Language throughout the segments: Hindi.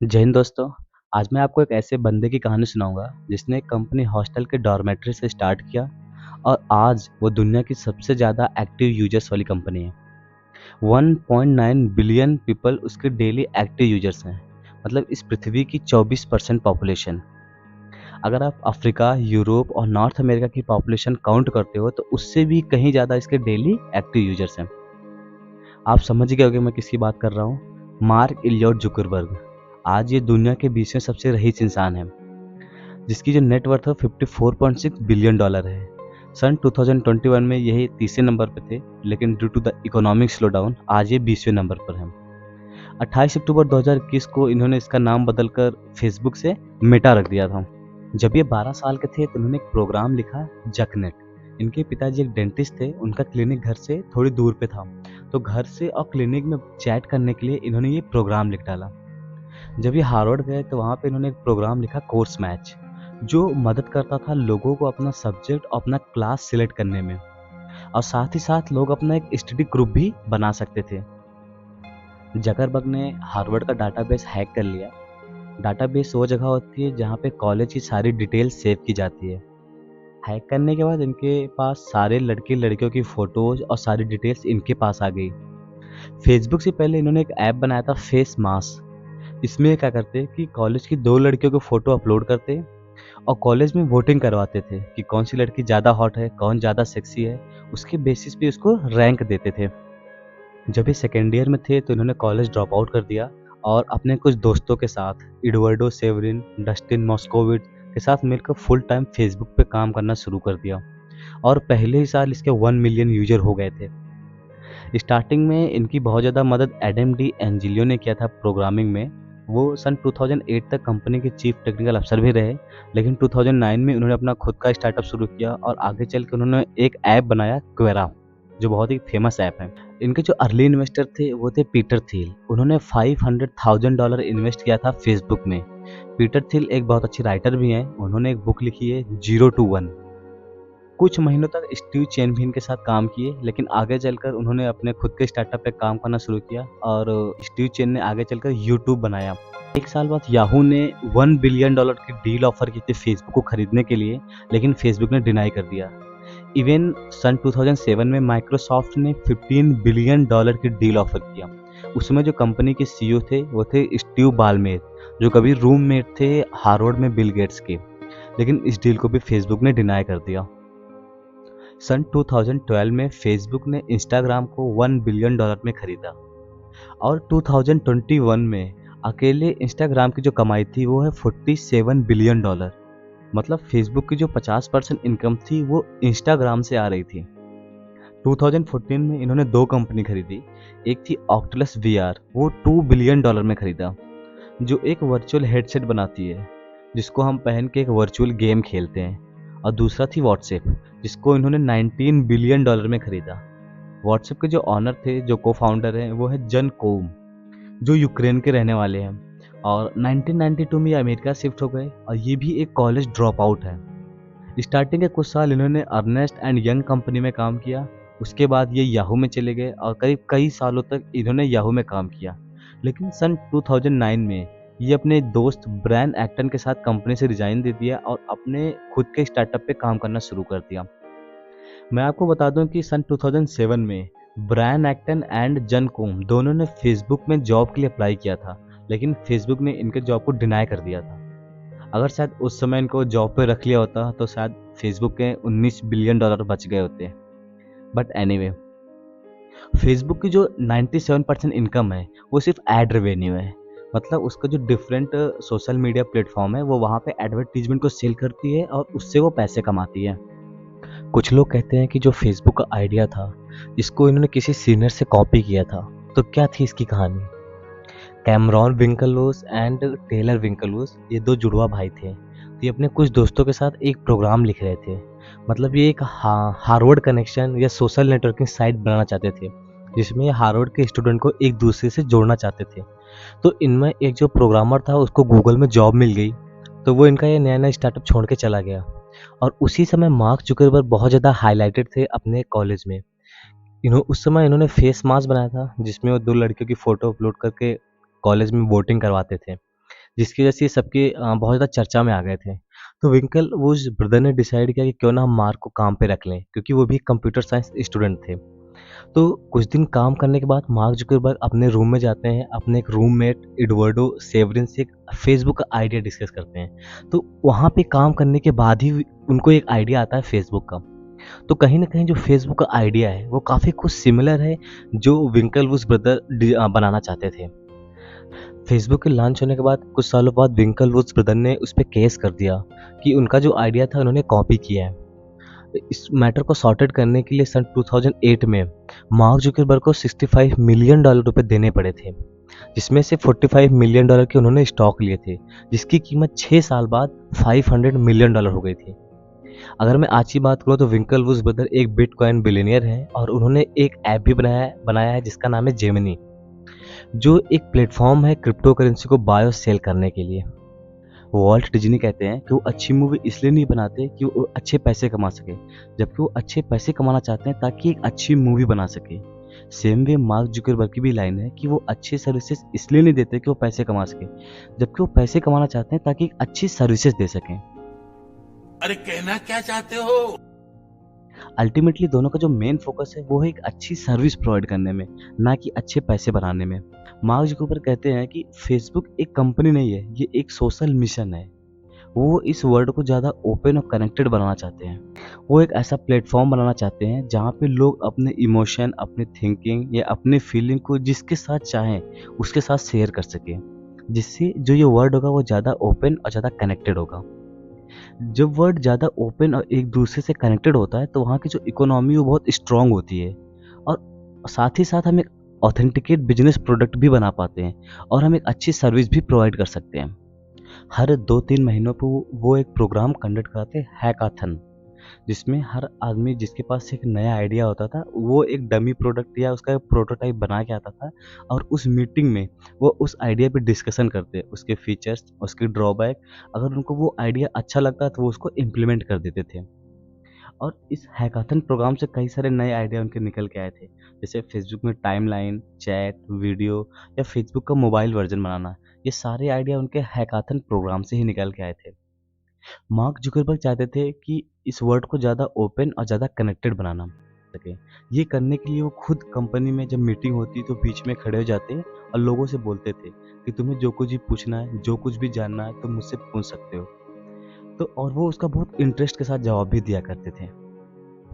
जय हिंद दोस्तों। आज मैं आपको एक ऐसे बंदे की कहानी सुनाऊंगा जिसने एक कंपनी हॉस्टल के डॉर्मेट्री से स्टार्ट किया और आज वो दुनिया की सबसे ज़्यादा एक्टिव यूजर्स वाली कंपनी है। 1.9 बिलियन पीपल उसके डेली एक्टिव यूजर्स हैं। मतलब इस पृथ्वी की 24% पॉपुलेशन। अगर आप अफ्रीका, यूरोप और नॉर्थ अमेरिका की पॉपुलेशन काउंट करते हो तो उससे भी कहीं ज़्यादा इसके डेली एक्टिव यूजर्स हैं। आप समझ गए होंगे मैं किसकी बात कर रहा हूँ। Mark Elliot Zuckerberg. आज ये दुनिया के 20वें सबसे रईस इंसान है, जिसकी जो नेट वर्थ है 54.6 बिलियन डॉलर है। सन 2021 में यही तीसरे नंबर पर थे, लेकिन due to the economic slowdown आज ये 20वें नंबर पर है। 28 अक्टूबर 2021 को इन्होंने इसका नाम बदलकर फेसबुक से मेटा रख दिया था। जब ये 12 साल के थे तो इन्होंने एक प्रोग्राम लिखा, जकनेट। इनके पिताजी एक डेंटिस्ट थे, उनका क्लिनिक घर से थोड़ी दूर पे था, तो घर से और क्लिनिक में चैट करने के लिए इन्होंने ये प्रोग्राम लिख डाला। जब ये हार्वर्ड गए तो वहाँ पे इन्होंने एक प्रोग्राम लिखा, कोर्स मैच, जो मदद करता था लोगों को अपना सब्जेक्ट और अपना क्लास सिलेक्ट करने में, और साथ ही साथ लोग अपना एक स्टडी ग्रुप भी बना सकते थे। जकरबर्ग ने हार्वर्ड का डाटाबेस हैक कर लिया। डाटाबेस वो जगह होती है जहाँ पे कॉलेज की सारी डिटेल्स सेव की जाती है। हैक करने के बाद इनके पास सारे लड़के लड़कियों की फ़ोटोज़ और सारी डिटेल्स इनके पास आ गई। फेसबुक से पहले इन्होंने एक ऐप बनाया था, फेस मास्क। इसमें ये क्या करते कि कॉलेज की 2 लड़कियों की फ़ोटो अपलोड करते और कॉलेज में वोटिंग करवाते थे कि कौन सी लड़की ज़्यादा हॉट है, कौन ज़्यादा सेक्सी है। उसके बेसिस पे उसको रैंक देते थे। जब ये सेकेंड ईयर में थे तो इन्होंने कॉलेज ड्रॉप आउट कर दिया और अपने कुछ दोस्तों के साथ, एडवर्डो सेवरिन, डस्टिन मॉस्कोविच के साथ मिलकर फुल टाइम फेसबुक पे काम करना शुरू कर दिया और पहले ही साल इसके 1 मिलियन यूजर हो गए थे। स्टार्टिंग में इनकी बहुत ज़्यादा मदद एडम डी एंजिलियो ने किया था प्रोग्रामिंग में। वो सन 2008 तक कंपनी के चीफ टेक्निकल अफसर भी रहे, लेकिन 2009 में उन्होंने अपना खुद का स्टार्टअप शुरू किया और आगे चल के उन्होंने एक ऐप बनाया, क्वेरा, जो बहुत ही फेमस ऐप है। इनके जो अर्ली इन्वेस्टर थे वो थे पीटर थिल। उन्होंने $500,000 इन्वेस्ट किया था फेसबुक में। पीटर थिल एक बहुत अच्छे राइटर भी हैं। उन्होंने एक बुक लिखी है, 0 to 1। कुछ महीनों तक स्टीव चेन भी इनके साथ काम किए, लेकिन आगे चलकर उन्होंने अपने खुद के स्टार्टअप पे काम करना शुरू किया और स्टीव चेन ने आगे चलकर यूट्यूब बनाया। एक साल बाद याहू ने $1 बिलियन की डील ऑफर की थी फेसबुक को खरीदने के लिए, लेकिन फेसबुक ने डिनाई कर दिया। इवन सन 2007 में माइक्रोसॉफ्ट ने $15 बिलियन की डील ऑफर किया। उसमें जो कंपनी के सीईओ थे वो थे स्टीव बालमेर, जो कभी रूममेट थे हार्वर्ड में बिल गेट्स के, लेकिन इस डील को भी फेसबुक ने डिनाई कर दिया। सन 2012 में फेसबुक ने इंस्टाग्राम को $1 बिलियन में खरीदा और 2021 में अकेले इंस्टाग्राम की जो कमाई थी वो है $47 बिलियन। मतलब फेसबुक की जो 50% इनकम थी वो इंस्टाग्राम से आ रही थी। 2014 में इन्होंने 2 कंपनी खरीदी। एक थी ऑक्टलस वीआर, वो $2 बिलियन में खरीदा, जो एक वर्चुअल हेडसेट बनाती है जिसको हम पहन के एक वर्चुअल गेम खेलते हैं। और दूसरा थी व्हाट्सएप, जिसको इन्होंने $19 बिलियन में खरीदा। व्हाट्सएप के जो ऑनर थे, जो को फाउंडर हैं, वो है जन कोम, जो यूक्रेन के रहने वाले हैं और 1992 में ये अमेरिका शिफ्ट हो गए और ये भी एक कॉलेज ड्रॉप आउट है। स्टार्टिंग के कुछ साल इन्होंने अर्नेस्ट एंड यंग कंपनी में काम किया। उसके बाद ये याहू में चले गए और करीब कई सालों तक इन्होंने याहू में काम किया। लेकिन सन 2009 में ये अपने दोस्त ब्रैन एक्टन के साथ कंपनी से रिजाइन दे दिया और अपने खुद के स्टार्टअप पे काम करना शुरू कर दिया। मैं आपको बता दूं कि सन 2007 में ब्रायन एक्टन एंड जन कोम दोनों ने फेसबुक में जॉब के लिए अप्लाई किया था, लेकिन फेसबुक ने इनके जॉब को डिनाई कर दिया था। अगर शायद उस समय इनको जॉब पे रख लिया होता तो शायद फेसबुक के $19 बिलियन बच गए होते। बट एनीवे, फेसबुक की जो 97% इनकम है वो सिर्फ एड रेवेन्यू है। मतलब उसका जो डिफरेंट सोशल मीडिया प्लेटफॉर्म है वो वहाँ पे एडवर्टीजमेंट को सेल करती है और उससे वो पैसे कमाती है। कुछ लोग कहते हैं कि जो फेसबुक का आइडिया था, इसको इन्होंने किसी सीनियर से कॉपी किया था। तो क्या थी इसकी कहानी? कैमरॉन विंकलवोस एंड टेलर विंकलवोस, ये 2 जुड़वा भाई थे। तो ये अपने कुछ दोस्तों के साथ एक प्रोग्राम लिख रहे थे। मतलब ये एक हार्वर्ड कनेक्शन या सोशल नेटवर्किंग साइट बनाना चाहते थे, जिसमें हार्वर्ड के स्टूडेंट को एक दूसरे से जोड़ना चाहते थे। तो इनमें एक जो प्रोग्रामर था उसको गूगल में जॉब मिल गई, तो वो इनका ये नया नया स्टार्टअप छोड़ के चला गया। और उसी समय मार्क जुकरबर्ग बहुत ज़्यादा हाईलाइटेड थे अपने कॉलेज में। उस समय इन्होंने फेस मास्क बनाया था जिसमें वो 2 लड़कियों की फ़ोटो अपलोड करके कॉलेज में वोटिंग करवाते थे। जिसकी वजह से ये सबके बहुत ज़्यादा चर्चा में आ गए थे। तो विंकल वो उस ब्रदर ने डिसाइड किया कि क्यों ना हम मार्क को काम पे रख लें, क्योंकि वो भी कंप्यूटर साइंस स्टूडेंट थे। तो कुछ दिन काम करने के बाद मार्क जुकरबर्ग अपने रूम में जाते हैं, अपने एक रूममेट एडवर्डो सेवरिन से एक फेसबुक का आइडिया डिस्कस करते हैं। तो वहाँ पे काम करने के बाद ही उनको एक आइडिया आता है फेसबुक का। तो कहीं न कहीं जो फेसबुक का आइडिया है, वो काफ़ी कुछ सिमिलर है जो विंकलवुड्स ब्रदर बनाना चाहते थे। फेसबुक के लॉन्च होने के बाद कुछ सालों बाद विंकलवुड्स ब्रदर ने उस पे केस कर दिया कि उनका जो आइडिया था उन्होंने कॉपी किया है। इस मैटर को सॉर्टेड करने के लिए सन 2008 में मार्क जुकरबर्ग को $65 मिलियन रुपए देने पड़े थे, जिसमें से $45 मिलियन के उन्होंने स्टॉक लिए थे, जिसकी कीमत 6 साल बाद $500 मिलियन हो गई थी। अगर मैं आज की बात करूँ तो विंकलवुड्स ब्रदर एक बिटकॉइन बिलियनियर हैं और उन्होंने एक ऐप भी बनाया है जिसका नाम है जेमिनी, जो एक प्लेटफॉर्म है क्रिप्टो करेंसी को बाय और सेल करने के लिए। वॉल्ट डिज्नी कहते हैं कि वो अच्छी मूवी इसलिए नहीं बनाते कि वो अच्छे पैसे कमा सके, जबकि वो अच्छे पैसे कमाना चाहते हैं ताकि एक अच्छी मूवी बना सके। सेम वे मार्क जुकरबर्ग की भी लाइन है कि वो अच्छी सर्विसेज इसलिए नहीं देते कि वो पैसे कमा सके, जबकि वो पैसे कमाना चाहते हैं ताकि एक अच्छी सर्विसेज दे सकें। अरे कहना क्या चाहते हो? अल्टीमेटली दोनों का जो मेन फोकस है वो है एक अच्छी सर्विस प्रोवाइड करने में, ना कि अच्छे पैसे बनाने में। मार्क जुकरबर्ग कहते हैं कि फेसबुक एक कंपनी नहीं है, ये एक सोशल मिशन है। वो इस वर्ल्ड को ज़्यादा ओपन और कनेक्टेड बनाना चाहते हैं। वो एक ऐसा प्लेटफॉर्म बनाना चाहते हैं जहाँ पे लोग अपने इमोशन, अपनी थिंकिंग या अपनी फीलिंग को जिसके साथ चाहें उसके साथ शेयर कर सकें, जिससे जो ये वर्ल्ड होगा वो ज़्यादा ओपन और ज़्यादा कनेक्टेड होगा। जब वर्ल्ड ज़्यादा ओपन और एक दूसरे से कनेक्टेड होता है तो वहाँ की जो इकोनॉमी वो बहुत स्ट्रांग होती है, और साथ ही साथ हम एक ऑथेंटिकेट बिजनेस प्रोडक्ट भी बना पाते हैं और हम एक अच्छी सर्विस भी प्रोवाइड कर सकते हैं। हर 2-3 महीनों पे वो एक प्रोग्राम कंडक्ट कराते हैं, हैकाथन, जिसमें हर आदमी जिसके पास एक नया आइडिया होता था वो एक डमी प्रोडक्ट या उसका प्रोटोटाइप बना के आता था, और उस मीटिंग में वो उस आइडिया पे डिस्कशन करते, उसके फीचर्स, उसके ड्रॉबैक। अगर उनको वो आइडिया अच्छा लगता तो वो उसको इम्प्लीमेंट कर देते थे। और इस हैकाथन प्रोग्राम से कई सारे नए आइडिया उनके निकल के आए थे, जैसे फेसबुक में टाइमलाइन, चैट, वीडियो या फेसबुक का मोबाइल वर्जन बनाना। ये सारे आइडिया उनके हैकाथन प्रोग्राम से ही निकल के आए थे। मार्क जुकरबर्ग चाहते थे कि इस वर्ल्ड को ज़्यादा ओपन और ज़्यादा कनेक्टेड बनाना सके। ये करने के लिए वो खुद कंपनी में जब मीटिंग होती तो बीच में खड़े हो जाते और लोगों से बोलते थे कि तुम्हें जो कुछ भी पूछना है, जो कुछ भी जानना है, तुम मुझसे पूछ सकते हो। तो और वो उसका बहुत इंटरेस्ट के साथ जवाब भी दिया करते थे।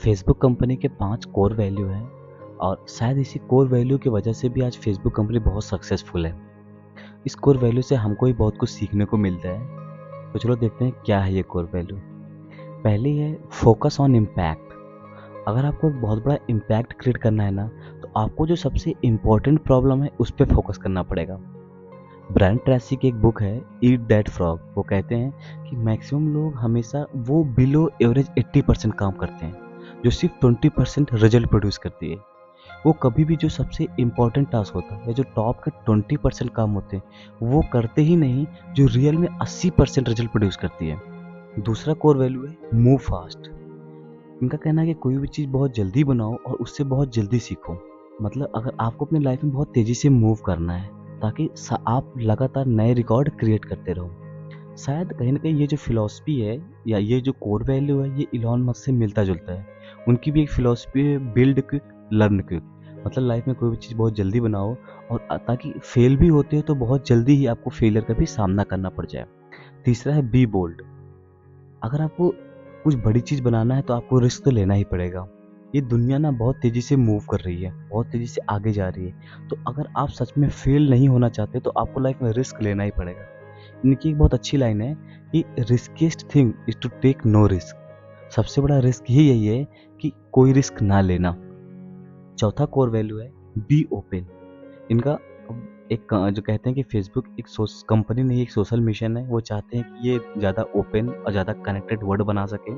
फेसबुक कंपनी के 5 कोर वैल्यू हैं, और शायद इसी कोर वैल्यू की वजह से भी आज फेसबुक कंपनी बहुत सक्सेसफुल है। इस कोर वैल्यू से हमको भी बहुत कुछ सीखने को मिलता है। तो चलो देखते हैं क्या है ये कोर वैल्यू। पहली है फोकस ऑन इम्पैक्ट। अगर आपको एक बहुत बड़ा इम्पैक्ट क्रिएट करना है ना, तो आपको जो सबसे इम्पोर्टेंट प्रॉब्लम है उस पर फोकस करना पड़ेगा। ब्रायन ट्रेसी की एक बुक है ईट दैट फ्रॉग। वो कहते हैं कि मैक्सिमम लोग हमेशा वो बिलो एवरेज 80% काम करते हैं जो सिर्फ 20% रिजल्ट प्रोड्यूस करती है। वो कभी भी जो सबसे इम्पोर्टेंट टास्क होता है या जो टॉप के 20% काम होते हैं वो करते ही नहीं, जो रियल में 80% रिजल्ट प्रोड्यूस करती है। दूसरा कोर वैल्यू है मूव फास्ट। इनका कहना है कि कोई भी चीज़ बहुत जल्दी बनाओ और उससे बहुत जल्दी सीखो। मतलब अगर आपको अपनी लाइफ में बहुत तेज़ी से मूव करना है ताकि आप लगातार नए रिकॉर्ड क्रिएट करते रहो। शायद कहीं ना कहीं ये जो फिलॉसफी है या ये जो कोर वैल्यू है ये इलॉन मस्क से मिलता जुलता है। उनकी भी एक फिलॉसफी है बिल्ड क्विक लर्न क्विक। मतलब लाइफ में कोई भी चीज़ बहुत जल्दी बनाओ और ताकि फेल भी होते हो तो बहुत जल्दी ही आपको फेलियर का भी सामना करना पड़ जाए। तीसरा है बी बोल्ड। अगर आपको कुछ बड़ी चीज़ बनाना है तो आपको रिस्क तो लेना ही पड़ेगा। ये दुनिया ना बहुत तेज़ी से मूव कर रही है, बहुत तेज़ी से आगे जा रही है। तो अगर आप सच में फेल नहीं होना चाहते तो आपको लाइफ में रिस्क लेना ही पड़ेगा। इनकी एक बहुत अच्छी लाइन है कि riskiest thing is to take no risk. सबसे बड़ा रिस्क ही यही है कि कोई रिस्क ना लेना। चौथा कोर वैल्यू है बी ओपन। इनका एक जो कहते हैं कि फेसबुक एक कंपनी नहीं, एक सोशल मिशन है। वो चाहते हैं कि ये ज़्यादा ओपन और ज़्यादा कनेक्टेड वर्ल्ड बना सके।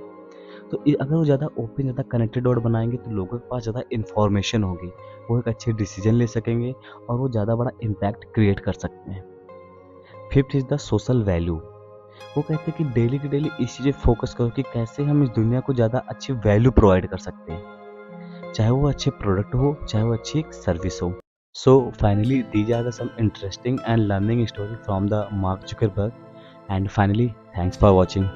तो अगर वो ज़्यादा ओपन, ज़्यादा कनेक्टेड वर्ल्ड बनाएंगे तो लोगों के पास ज़्यादा इन्फॉर्मेशन होगी, वो एक अच्छे डिसीजन ले सकेंगे और वो ज़्यादा बड़ा इम्पैक्ट क्रिएट कर सकते हैं। Fifth is the social value. वो कहते हैं कि डेली की डेली इस चीज़ें फोकस करो कि कैसे हम इस दुनिया को ज़्यादा अच्छी वैल्यू प्रोवाइड कर सकते हैं, चाहे वो अच्छे प्रोडक्ट हो, चाहे वो अच्छी एक सर्विस हो। So finally, these are the some interesting and learning stories from the Mark Zuckerberg. And finally, thanks for watching.